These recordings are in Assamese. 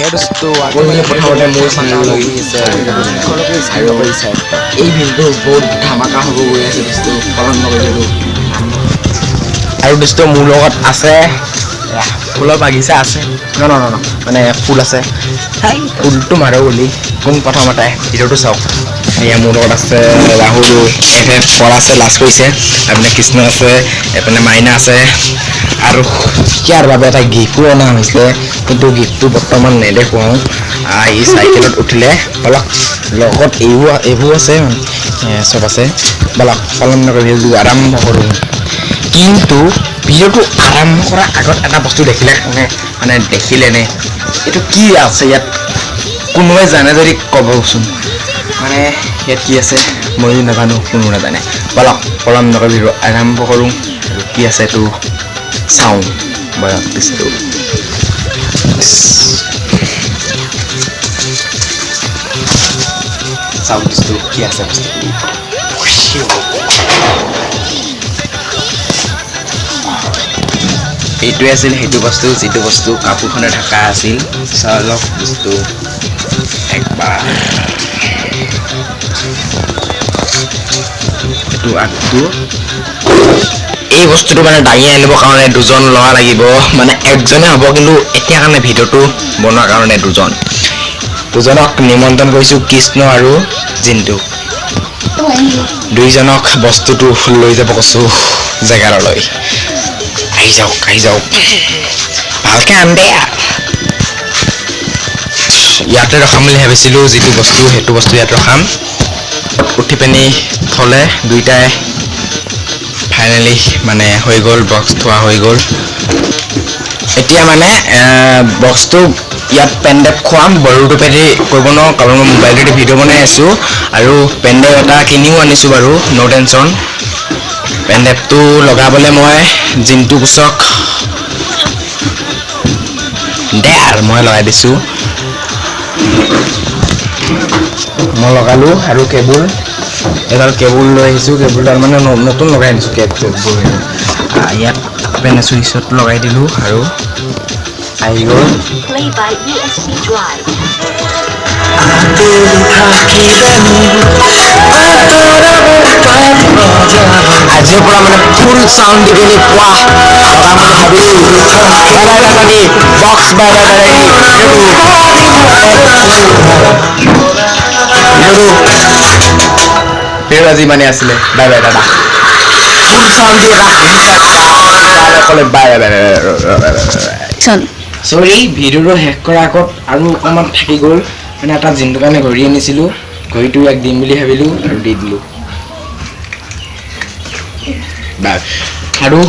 প্ৰথমতে মোৰ চেনেললৈ এই ভিডিঅ'টো বহুত ধামাকা হ'ব গৈ আছে দোস্ত পালন নকৰিলোঁ আৰু দোস্ত মোৰ লগত আছে ফুলৰ বাগিচা আছে ন মানে ফুল আছে ফুলটো মাৰো বুলি কোন প্ৰথমতে ভিডিঅ'টো চাওক এয়া মোৰ লগত আছে ৰাহুল এফ পৰা আছে লাষ্ট কৰিছে এইপিনে কৃষ্ণ আছে এইপিনে মাইনা আছে আৰু ইয়াৰ বাবে এটা গিফ্টো অনা হৈছে কিন্তু গিফ্টটো বৰ্তমান নেদেখুৱাওঁ ই চাইকেলত উঠিলে অলপ লগত এইবোৰ আছে চব আছে বলক পালন নকৰি আৰম্ভ কৰোঁ কিন্তু ভিডিঅ'টো আৰম্ভ কৰাৰ আগত এটা বস্তু দেখিলে মানে দেখিলেনে এইটো কি আছে ইয়াত কোনোবাই জানে যদি ক'বচোন মানে ইয়াত কি আছে ময়ো নাজানো কোনো নাজানে বলক পালন নকৰি ভিডিঅ' আৰম্ভ কৰোঁ আৰু কি আছে এইটো চাওঁ বলক বস্তু চাওঁ বস্তু কি আছে বস্তু এইটোৱে আছিল সেইটো বস্তু যিটো বস্তু কাপোৰখনে ঢাকা আছিল চালক বস্তু একবাৰ এইটো আগটো এই বস্তুটো মানে দাঙি আনিবৰ কাৰণে দুজন ল'ৰা লাগিব মানে একজনে হ'ব কিন্তু এতিয়া কাৰণে ভিডিঅ'টো বনোৱাৰ কাৰণে দুজনক নিমন্ত্ৰণ কৰিছোঁ কৃষ্ণ আৰু জিন্তু দুইজনক বস্তুটো লৈ যাব কৈছোঁ জেগালৈ আহি যাওক ভালকৈ আন দে ইয়াতে ৰখাম বুলি ভাবিছিলোঁ যিটো বস্তু সেইটো বস্তু ইয়াত ৰখাম উঠি পিনি থ'লে দুইটাই ফাইনেলি মানে হৈ গ'ল বক্স থোৱা হৈ গ'ল এতিয়া মানে বক্সটো ইয়াত পেনড্ৰাইভ খুৱাম বড়োটো পেদি কৰিব নোৱাৰোঁ কাৰণ মই মোবাইলটোতে ভিডিঅ' বনাই আছোঁ আৰু পেনড্ৰাইভ এটা কিনিও আনিছোঁ বাৰু ন' টেনশ্যন পেনড্ৰাইভটো লগাবলৈ মই জিন্তু কোচক দে আৰু মই লগাই দিছোঁ মই লগালোঁ আৰু এডাল কেবুল লৈ আহিছোঁ কেবুলডাল মানে নতুন লগাই আনিছোঁ কেবুল ইয়াত পেন চুইচত লগাই দিলোঁ আৰু আহি গ'ল আজিৰ পৰা মানে ফুল চাউণ্ড দি পিনি পোৱা লগাম বুলি ভাবিছোঁ বক্স আজি মানে আছিলে বাই বাই দাদা ফুল চাউণ্ড দি চৰি ভিডিঅ'টো শেষ কৰাৰ আগত আৰু অকণমান থাকি গ'ল মানে এটা জিন্তুৰ কাৰণে ঘড়ী আনিছিলোঁ ঘড়ীটো ইয়াক দিম বুলি ভাবিলোঁ আৰু দি দিলোঁ আৰু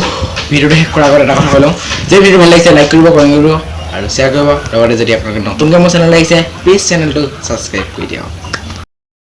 ভিডিঅ'টো শেষ কৰাৰ আগত এটা কথা কৈ লওঁ যে ভিডিঅ'টো ভাল লাগিছে লাইক কৰিব কমেণ্ট কৰিব আৰু শ্বেয়াৰ কৰিব লগতে যদি আপোনালোকে নতুনকৈ মোৰ চেনেল লাগিছে প্লিজ চেনেলটো ছাবস্ক্ৰাইব কৰি দিয়ক